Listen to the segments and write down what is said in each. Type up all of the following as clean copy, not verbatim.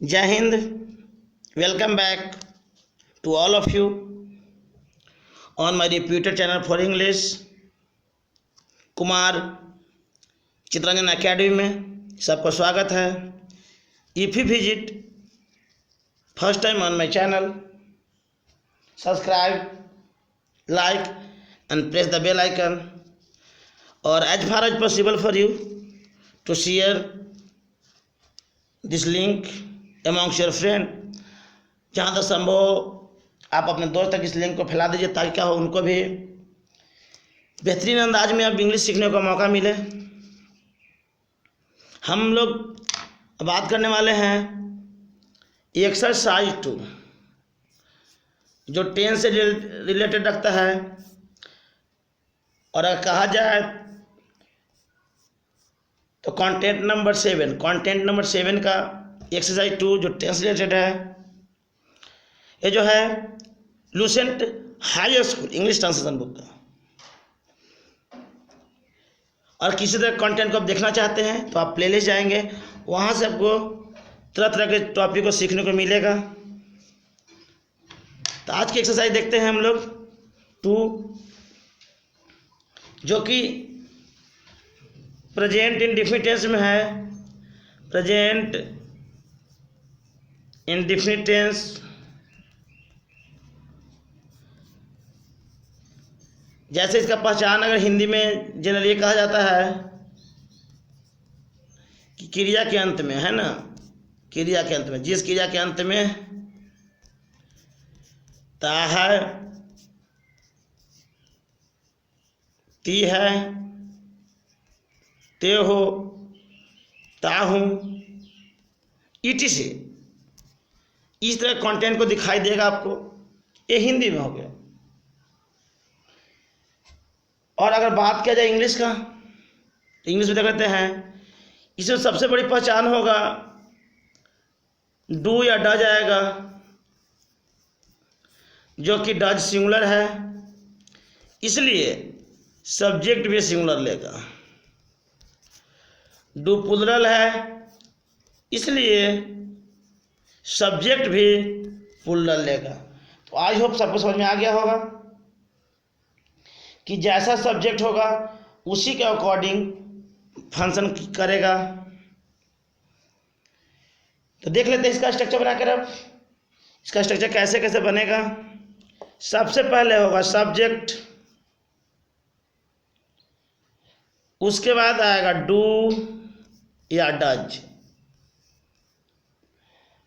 Jai Hind, welcome back to all of you on my reputed channel for English, Kumar Chittaranjan academy में सबको स्वागत है। If you visit first time on my channel, subscribe, like and press the bell icon, or as far as possible for you to share this link amongst your friend। जहाँ तक संभव आप अपने दोस्त तक इस लिंक को फैला दीजिए ताकि क्या हो, उनको भी बेहतरीन अंदाज में अब इंग्लिश सीखने का मौका मिले। हम लोग बात करने वाले हैं एक्सरसाइज 2, जो टेंस से रिलेटेड रखता है। और अगर कहा जाए तो कंटेंट नंबर 7 का एक्सरसाइज 2 जो टेंस रिलेटेड है, ये जो है Lucent high school English translation book का। और किसी तरह कंटेंट को आप देखना चाहते हैं तो आप प्लेलिस्ट जाएंगे, वहाँ से आपको तरह तरह के टॉपिक को सीखने को मिलेगा। तो आज की एक्सरसाइज देखते हैं हम लोग 2, जो कि प्रेजेंट इंडेफिनिट टेंस में है। प्रेजेंट इंडेफिनिट टेंस जैसे इसका पहचान अगर हिंदी में जनरली कहा जाता है कि क्रिया के अंत में, है ना, क्रिया के अंत में, जिस क्रिया के अंत में ता है, ती है, ते हो, ता हूँ, इटी से इस तरह कंटेंट को दिखाई देगा आपको। ये हिंदी में हो गया। और अगर बात किया जाए इंग्लिश का, तो इंग्लिश में देख लेते हैं। इसमें सबसे बड़ी पहचान होगा डू या डज आएगा, जो कि डज सिंगुलर है, इसलिए सब्जेक्ट भी सिंगुलर लेगा। डू प्लूरल है, इसलिए सब्जेक्ट भी प्लूरल लेगा। तो आई होप सबको समझ में आ गया होगा कि जैसा सब्जेक्ट होगा उसी के अकॉर्डिंग फंक्शन करेगा। तो देख लेते हैं इसका स्ट्रक्चर बनाकर। अब इसका स्ट्रक्चर कैसे कैसे बनेगा। सबसे पहले होगा सब्जेक्ट, उसके बाद आएगा डू या डज,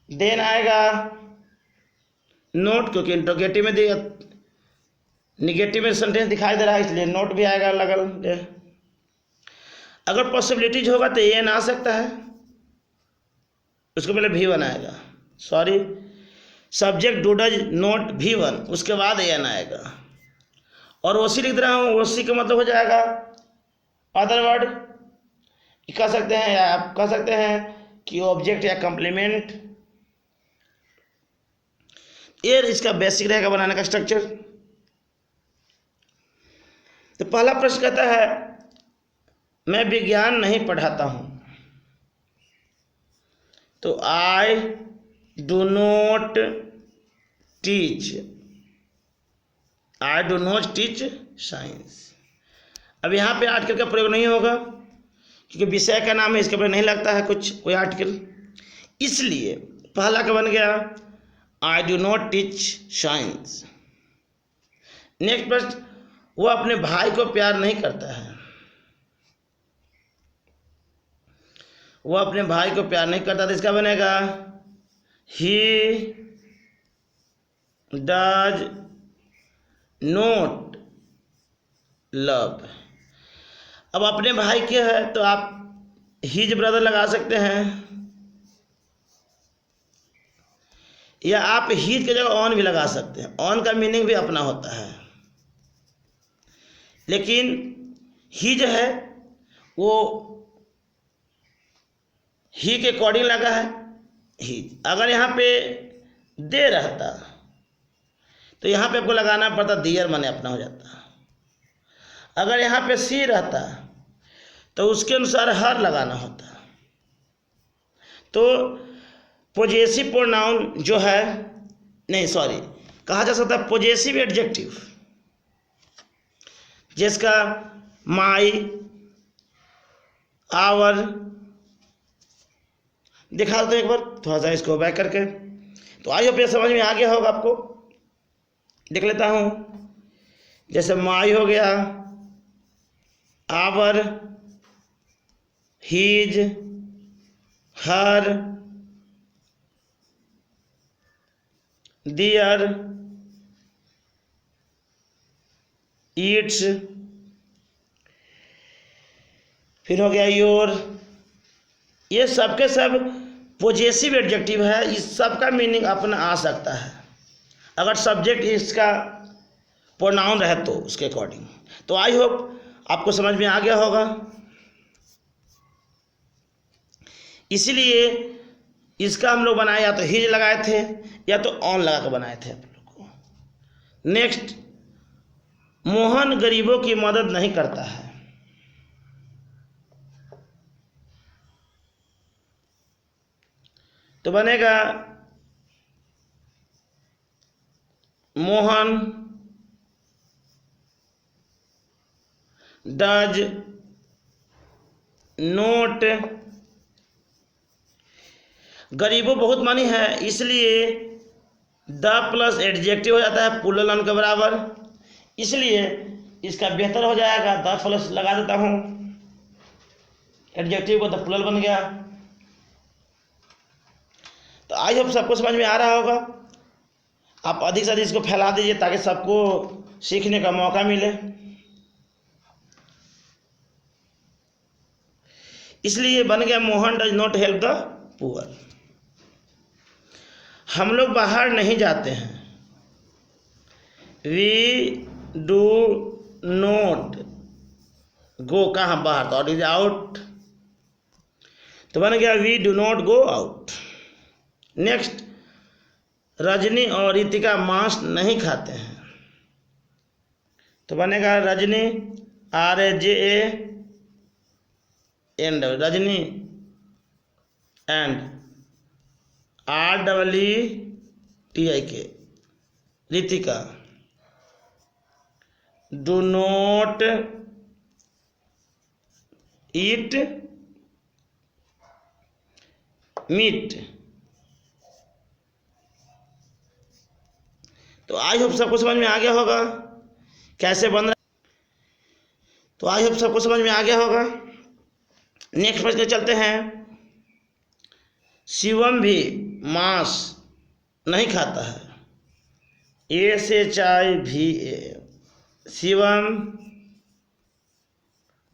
देन आएगा नोट, क्योंकि इंट्रोगेटिव में दिया, निगेटिव में सेंटेंस दिखाई दे रहा है इसलिए नोट भी आएगा अलग अलग। अगर पॉसिबिलिटीज होगा तो एन आ सकता है, उसको पहले V1 आएगा, sorry, subject do does note V1, उसके बाद एन आएगा। और ओसी लिख रहा हूँ, ओसी का मतलब हो जाएगा अदर वर्ड, कह सकते हैं, या आप कह सकते हैं कि ऑब्जेक्ट या कम्प्लीमेंट। ये इसका बेसिक रहेगा बनाने का स्ट्रक्चर। तो पहला प्रश्न कहता है मैं विज्ञान नहीं पढ़ाता हूं, तो आई डू नॉट टीच साइंस। अब यहाँ पे आर्टिकल का प्रयोग नहीं होगा क्योंकि विषय का नाम है, इसके ऊपर नहीं लगता है कुछ कोई आर्टिकल, इसलिए पहला का बन गया आई do not teach science. Next प्रश्न, वो अपने भाई को प्यार नहीं करता है, वो अपने भाई को प्यार नहीं करता, तो इसका बनेगा ही डज नॉट लव। अब अपने भाई के है तो आप हिज ब्रदर लगा सकते हैं, या आप हिज की जगह ऑन भी लगा सकते हैं। ऑन का मीनिंग भी अपना होता है, लेकिन ही जो है वो ही के अकॉर्डिंग लगा है ही। अगर यहाँ पे दे रहता तो यहाँ पे आपको लगाना पड़ता दियर, माने अपना हो जाता। अगर यहाँ पे सी रहता तो उसके अनुसार हर लगाना होता। तो पोजेसिव प्रोनाउन जो है, नहीं सॉरी, कहा जा सकता है पोजेसिव एडजेक्टिव, जिसका माई, आवर, दिखा दो एक बार थोड़ा सा इसको बैक करके। तो आई होप ये समझ में आ गया होगा आपको। देख लेता हूँ, जैसे माई हो गया, our, his, her, their, its, फिर हो गया योर। ये सब के सब पोजेसिव एडजेक्टिव है। इस सब का मीनिंग अपना आ सकता है अगर सब्जेक्ट इसका प्रोनाउन रहे तो उसके अकॉर्डिंग। तो आई होप आपको समझ में आ गया होगा। इसीलिए इसका हम लोग बनाए, या तो हिज लगाए थे या तो ऑन लगा कर बनाए थे आप लोग को। नेक्स्ट, मोहन गरीबों की मदद नहीं करता है। तो बनेगा मोहन डज नोट, गरीबों बहुत मानी है इसलिए द प्लस एडजेक्टिव हो जाता है प्लूरल नाउन के बराबर, इसलिए इसका बेहतर हो जाएगा द प्लस लगा देता हूँ, एडजेक्टिव को द प्लूरल बन गया। तो आई होप सबको समझ में आ रहा होगा। आप अधिक से अधिक इसको फैला दीजिए ताकि सबको सीखने का मौका मिले। इसलिए बन गया Mohan does not help the poor. हम लोग बाहर नहीं जाते हैं, वी डू नॉट गो, कहाँ बाहर, तो इज आउट, तो बन गया we do not go out. Next, Rajni और रितिका मांस नहीं खाते हैं, तो बनेगा Rajni, RAJA and Rajni and REETIK Ritika do not eat meat. तो आई होप सबको समझ में आ गया होगा कैसे बन रहा है। तो आई होप सबको समझ में आ गया होगा। नेक्स्ट प्रश्न चलते हैं। शिवम भी मांस नहीं खाता है, SHIVA, Shivam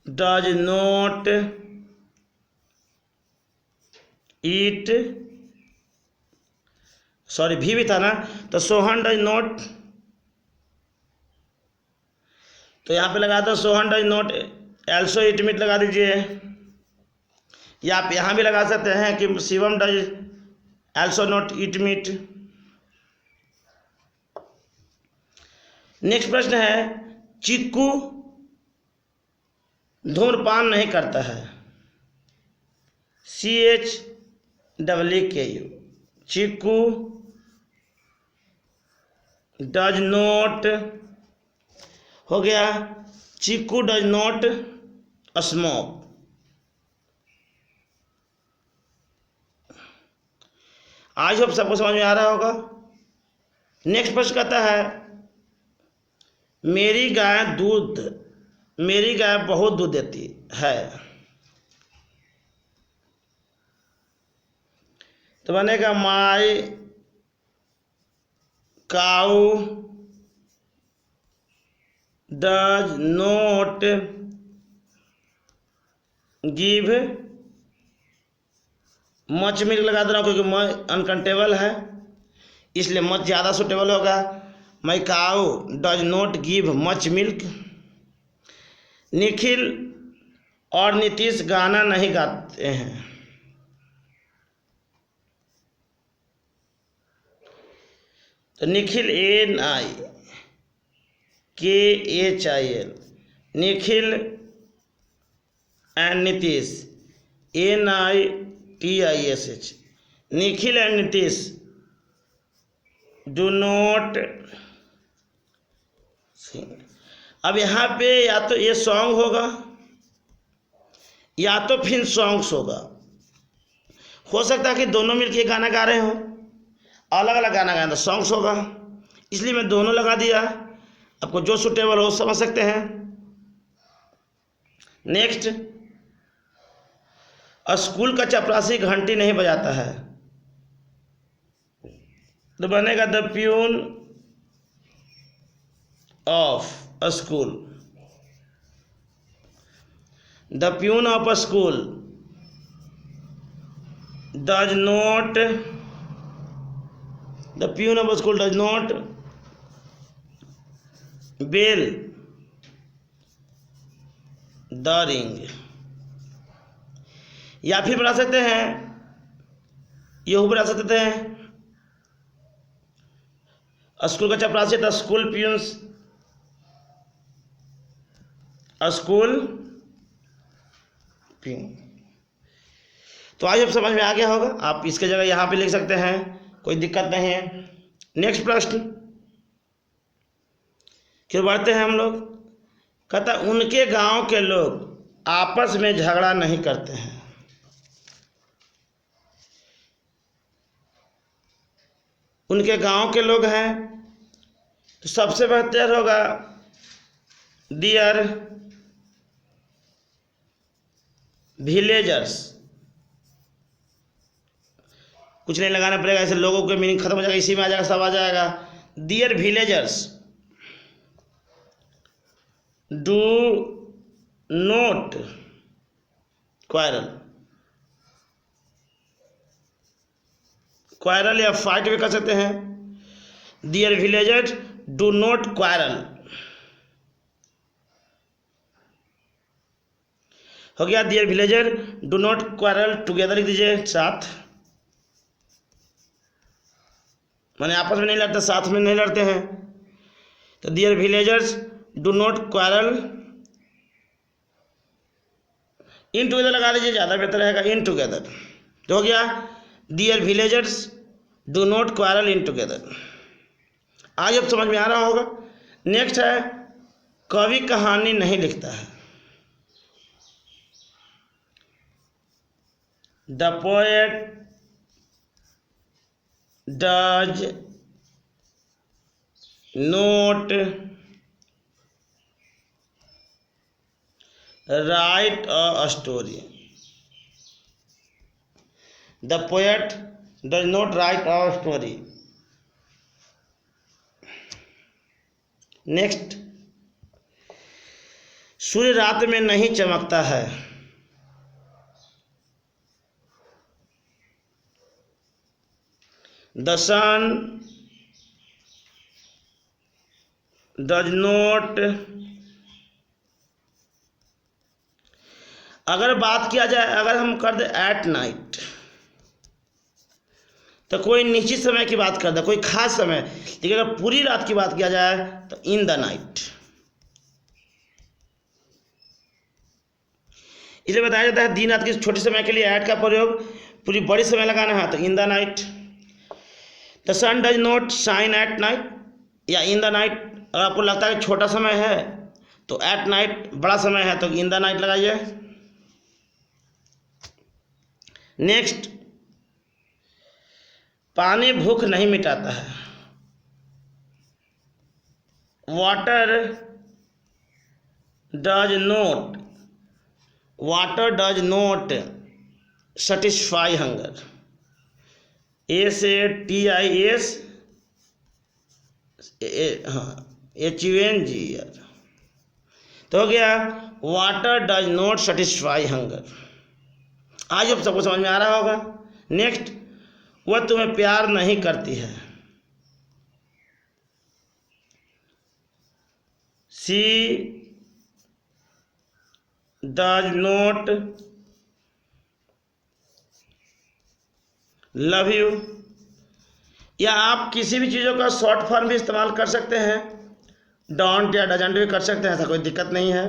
does not eat, sorry भी था ना, तो सोहन डज नॉट, तो यहाँ पे लगा दो Sohan does not also eat meat लगा दीजिए, या आप यहाँ भी लगा सकते हैं कि Shivam does also not eat meet. Next प्रश्न है, चिक्कू धूम्रपान नहीं करता है, CHEEKU, चिक्कू डज नॉट, हो गया चिक्कू डज नॉट स्मोक। आज होप सबको समझ में आ रहा होगा। नेक्स्ट प्रश्न कहता है, मेरी गाय बहुत दूध देती है, तो बनेगा my cow does not give much milk लगा दे रहा हूँ क्योंकि मच अनकंटेबल है, इसलिए मच ज़्यादा सुटेबल होगा। My cow does not give much milk. Nikhil और नीतीश गाना नहीं गाते हैं, तो Nikhil NIKHIL, Nikhil and Nitish NITISH, Nikhil and Nitish do not sing. अब यहाँ पे या तो ये सॉन्ग होगा या तो फिर सॉन्ग्स होगा। हो सकता है कि दोनों मिलके गाना गा रहे हो, अलग अलग गाना गाए तो सॉन्ग्स होगा, इसलिए मैं दोनों लगा दिया। आपको जो सुटेबल हो समझ सकते हैं। नेक्स्ट, स्कूल का चपरासी घंटी नहीं बजाता है, तो बनेगा the peon of a school. The peon of a school does not, the peon of a school does not bell the ring। या फिर बना सकते हैं, यह बना सकते हैं, स्कूल का चपरासी द स्कूल पियून्स, स्कूल पियून। तो आज अब समझ में आ गया होगा। आप इसके जगह यहाँ पे लिख सकते हैं, कोई दिक्कत नहीं है। नेक्स्ट प्रश्न क्यों बढ़ते हैं हम लोग। कहता उनके गांव के लोग आपस में झगड़ा नहीं करते हैं। उनके गांव के लोग हैं तो सबसे बेहतर होगा डियर विलेजर्स। कुछ नहीं लगाना पड़ेगा, ऐसे लोगों के मीनिंग खत्म हो जाएगा, इसी में आ जाएगा, सब आ जाएगा। Dear villagers do not quarrel. Quarrel या फाइट भी कर सकते हैं। Dear villagers do not quarrel हो गया। Dear villager do not quarrel together लिख दीजिए साथ, माने आपस में नहीं लड़ते, साथ में नहीं लड़ते हैं। तो dear villagers do not quarrel in together लगा लीजिए, ज़्यादा बेहतर रहेगा, इन टुगेदर। तो हो गया dear villagers do not quarrel in together. आज अब समझ में आ रहा होगा। नेक्स्ट है कवि कहानी नहीं लिखता है। The poet does not write a story। The poet does not write a story। Next, सूर्य रात में नहीं चमकता है। The sun does not। अगर बात किया जाए, अगर हम कर दे एट नाइट, तो कोई निश्चित समय की बात कर दे, कोई खास समय। लेकिन अगर पूरी रात की बात किया जाए तो इन द नाइट। इसलिए बताया जाता है दिन रात के छोटे समय के लिए एट का प्रयोग, पूरी बड़ी समय लगाना है तो in the night. The sun does not shine at night या इन द नाइट। अगर आपको लगता है छोटा समय है तो एट नाइट बड़ा समय है तो इन द नाइट लगाइए। नेक्स्ट, पानी भूख नहीं मिटाता है। Water does not satisfy hunger. SATIS HUNG यार। तो हो गया water does not satisfy hunger. आज अब सबको समझ में आ रहा होगा। नेक्स्ट, वह तुम्हें प्यार नहीं करती है। She does not love you. या आप किसी भी चीज़ों का शॉर्ट फॉर्म भी इस्तेमाल कर सकते हैं, डोंट या डजंट भी कर सकते हैं, ऐसा कोई दिक्कत नहीं है।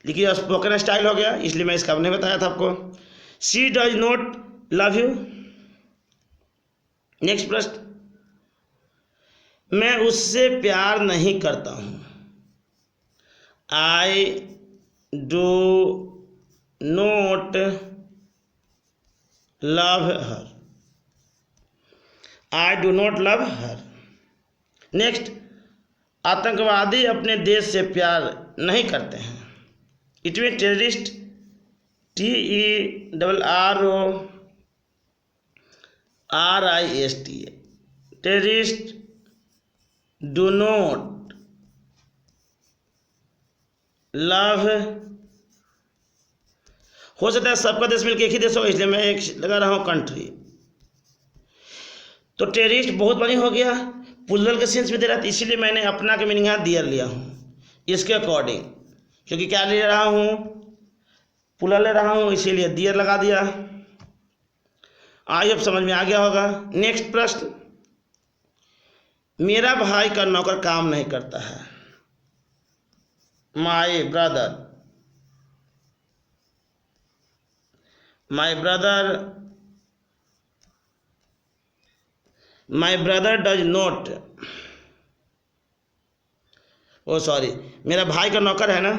लेकिन स्पोकन स्टाइल हो गया इसलिए मैं इसका नहीं बताया था आपको। She does not love you. Next प्रश्न, मैं उससे प्यार नहीं करता हूँ। आई do not love her. I do not love her. Next, आतंकवादी अपने देश से प्यार नहीं करते हैं। It mean terrorist, TERRORIST, terrorist do not love. हो सकता है सबका देश मिलकर एक ही देश हो, इसलिए मैं एक लगा रहा हूँ कंट्री। तो टेररिस्ट बहुत बड़ी हो गया, पुल्लल के सेंस में दे रहा था, इसीलिए मैंने अपना के मीनिंग यहाँ दियर लिया हूँ इसके अकॉर्डिंग, क्योंकि क्या ले रहा हूँ, पुल्लल ले रहा हूँ, इसीलिए दियर लगा दिया। आई अब समझ में आ गया होगा। नेक्स्ट प्रश्न, मेरा भाई का नौकर काम नहीं करता है। My brother, my brother does not, oh sorry, मेरा भाई का नौकर है ना,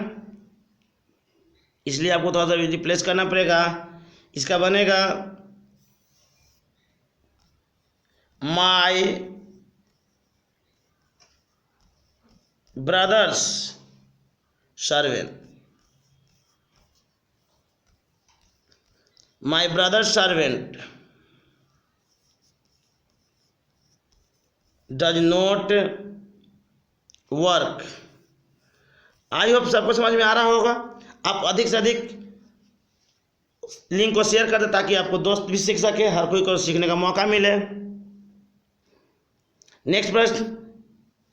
इसलिए आपको थोड़ा सा रिप्लेस करना पड़ेगा। इसका बनेगा my brothers servant. My brothers servant does not work. I hope सबको समझ में आ रहा होगा। आप अधिक से अधिक लिंक को शेयर कर दें ताकि आपको दोस्त भी सीख सके, हर कोई को सीखने का मौका मिले। नेक्स्ट प्रश्न,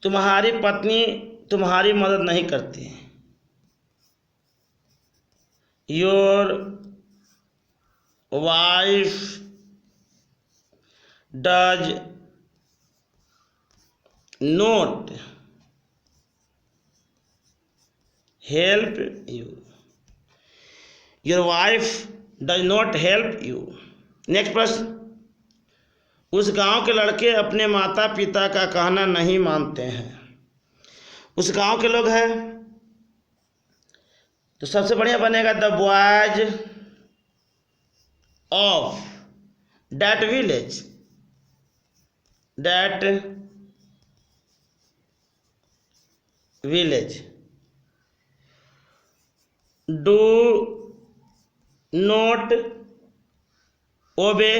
तुम्हारी पत्नी तुम्हारी मदद नहीं करती। Your wife does not help you. Your wife does not help you. Next प्रश्न, उस गांव के लड़के अपने माता पिता का कहना नहीं मानते हैं। उस गांव के लोग हैं, तो सबसे बढ़िया बनेगा the boys of that village, do not obey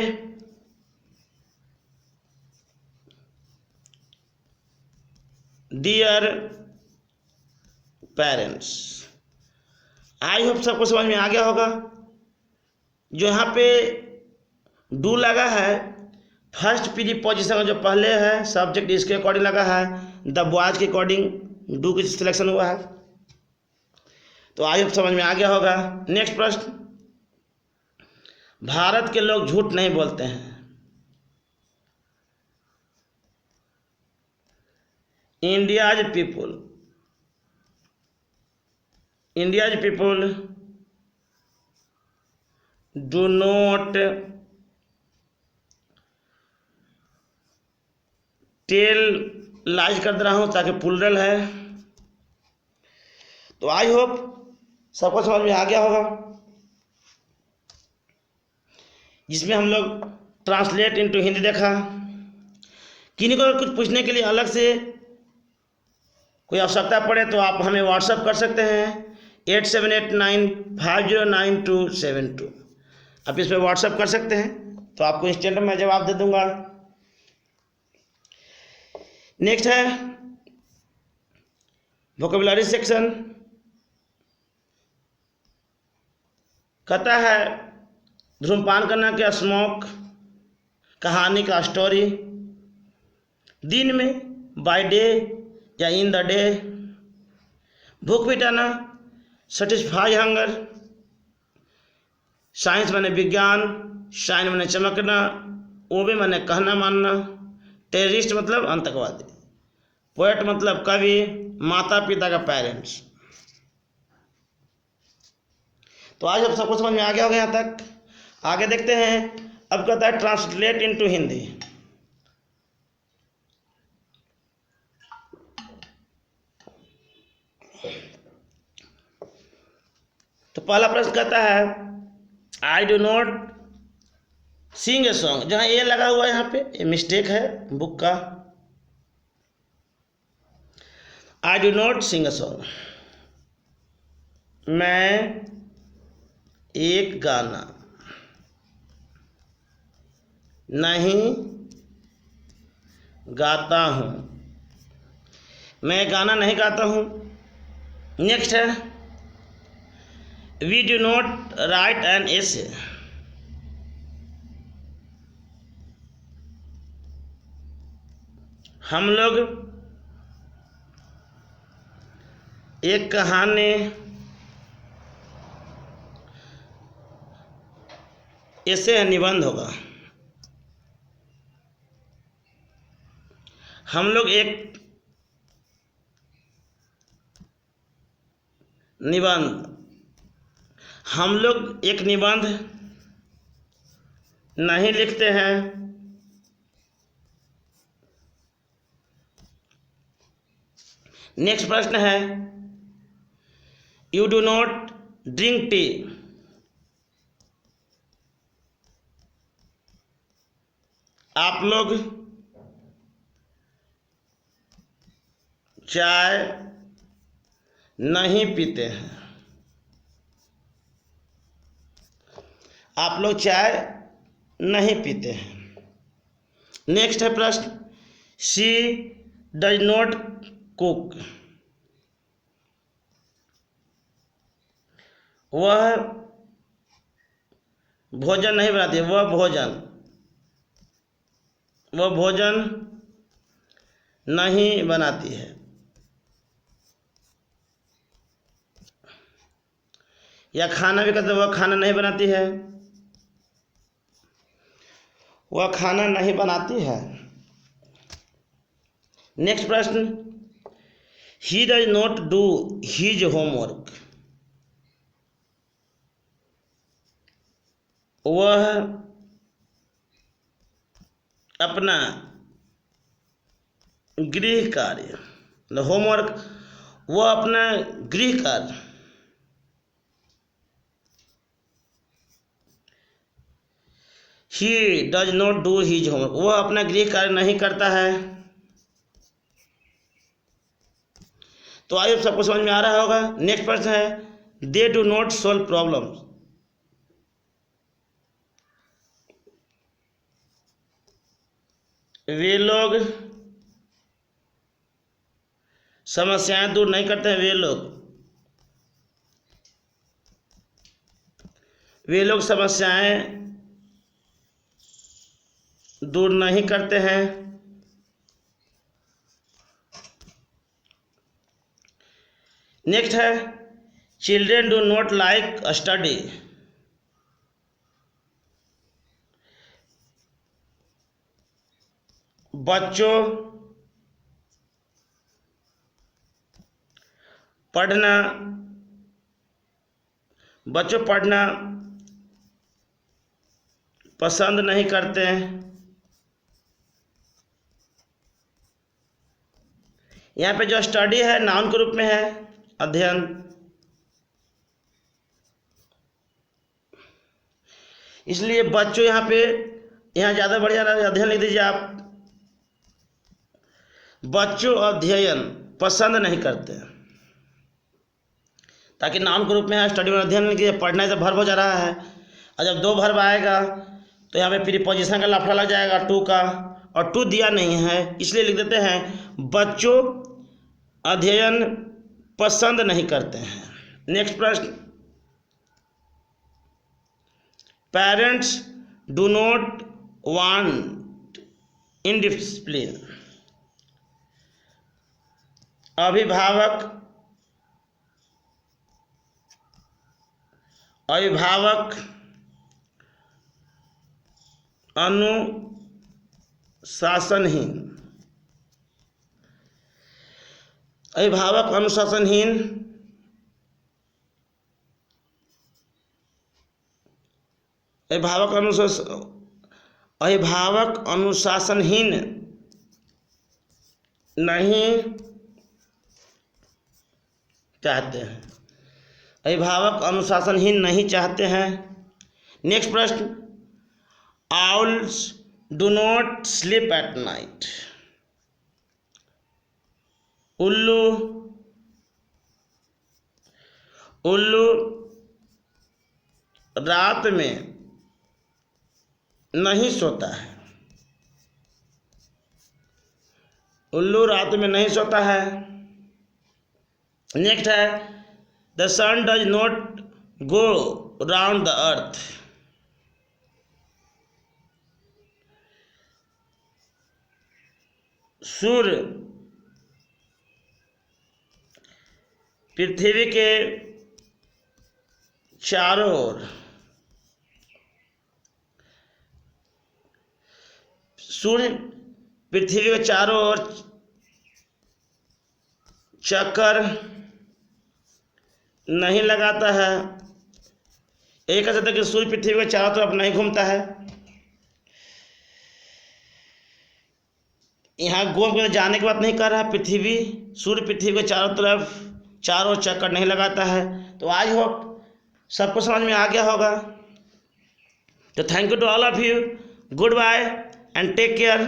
dear parents. I hope सबको समझ में आ गया होगा। जो यहाँ पे डू लगा है, फर्स्ट प्रीपोजिशन जो पहले है सब्जेक्ट, इसके अकॉर्डिंग लगा है, द बॉयज के अकॉर्डिंग डू की सिलेक्शन हुआ है। तो आई होप समझ में आ गया होगा। नेक्स्ट प्रश्न, भारत के लोग झूठ नहीं बोलते हैं। India's people do not tell lies कर दे रहा हूँ ताकि प्लूरल है। तो आई होप सबको समझ में आ गया होगा, जिसमें हम लोग ट्रांसलेट इनटू हिंदी देखा। किन्हीं को कुछ पूछने के लिए अलग से कोई आवश्यकता पड़े तो आप हमें व्हाट्सएप कर सकते हैं 8789509272। आप इस पर व्हाट्सएप कर सकते हैं, तो आपको इंस्टेंट में जवाब दे दूंगा। नेक्स्ट है वोकेबुलरी सेक्शन। कहता है धूम्रपान करना क्या, स्मोक, कहानी का स्टोरी, दिन में, बाय डे या इन द डे, भूख मिटाना, सेटिस्फाई हंगर, साइंस माने विज्ञान, शाइन माने चमकना, ओबे माने कहना मानना, टेररिस्ट मतलब आतंकवादी, पोएट मतलब कवि, माता पिता का पेरेंट्स। तो आज अब सबको समझ में आ गया होगा यहाँ तक। आगे देखते हैं अब कहता है ट्रांसलेट इनटू हिंदी। तो पहला प्रश्न कहता है I do not sing a song. जहाँ ए लगा हुआ है यहाँ पे ये मिस्टेक है बुक का। I do not sing a song, मैं एक गाना नहीं गाता हूँ। मैं गाना नहीं गाता हूँ। नेक्स्ट है we do not write an essay. हम लोग एक कहानी ऐसे निबंध होगा। हम लोग एक निबंध हम लोग एक निबंध नहीं लिखते हैं। नेक्स्ट प्रश्न है you do not drink tea. आप लोग चाय नहीं पीते हैं। आप लोग चाय नहीं पीते हैं। नेक्स्ट है प्रश्न शी डज नॉट कुक। वह भोजन नहीं बनाती। वह भोजन नहीं बनाती है। या खाना भी कहते वह खाना नहीं बनाती है। वह खाना नहीं बनाती है। नेक्स्ट प्रश्न he does not do his homework. वह अपना गृह कार्य होमवर्क वह अपना गृह कार्य he does not do his homework. वह अपना गृह कार्य नहीं करता है। तो आइए सबको समझ में आ रहा होगा। नेक्स्ट प्रश्न है they do not solve problems. वे लोग समस्याएं दूर नहीं करते हैं। वे लोग समस्याएं दूर नहीं करते हैं। नेक्स्ट है children do not like study. बच्चों पढ़ना पसंद नहीं करते हैं। यहाँ पे जो स्टडी है नाउन के रूप में है अध्ययन। इसलिए बच्चों यहाँ ज़्यादा बढ़िया अध्ययन लिख दीजिए आप। बच्चों अध्ययन पसंद नहीं करते, ताकि नाउन के रूप में है। स्टडी में अध्ययन नहीं किया, पढ़ने से वर्ब हो जा रहा है। और जब दो वर्ब आएगा तो यहाँ पे प्रीपोजिशन का लफड़ा लग जाएगा टू का, और टू दिया नहीं है, इसलिए लिख देते हैं बच्चों अध्ययन पसंद नहीं करते हैं। नेक्स्ट प्रश्न parents do not want indiscipline. अभिभावक अनुशासनहीन। अभिभावक अनुशासनहीन नहीं चाहते हैं। अभिभावक अनुशासनहीन नहीं चाहते हैं। नेक्स्ट प्रश्न, owls do not sleep at night. उल्लू रात में नहीं सोता है। उल्लू रात में नहीं सोता है। नेक्स्ट है, the sun does not go round the earth. सूर्य पृथ्वी के चारों ओर चक्कर नहीं लगाता है। एक कह सकते हैं कि सूर्य पृथ्वी के चारों तरफ नहीं घूमता है। यहाँ गोल में जाने की बात नहीं कर रहा है। सूर्य पृथ्वी के चारों चक्कर नहीं लगाता है। तो आई होप सबको समझ में आ गया होगा। तो thank you to all of you. Goodbye and take care.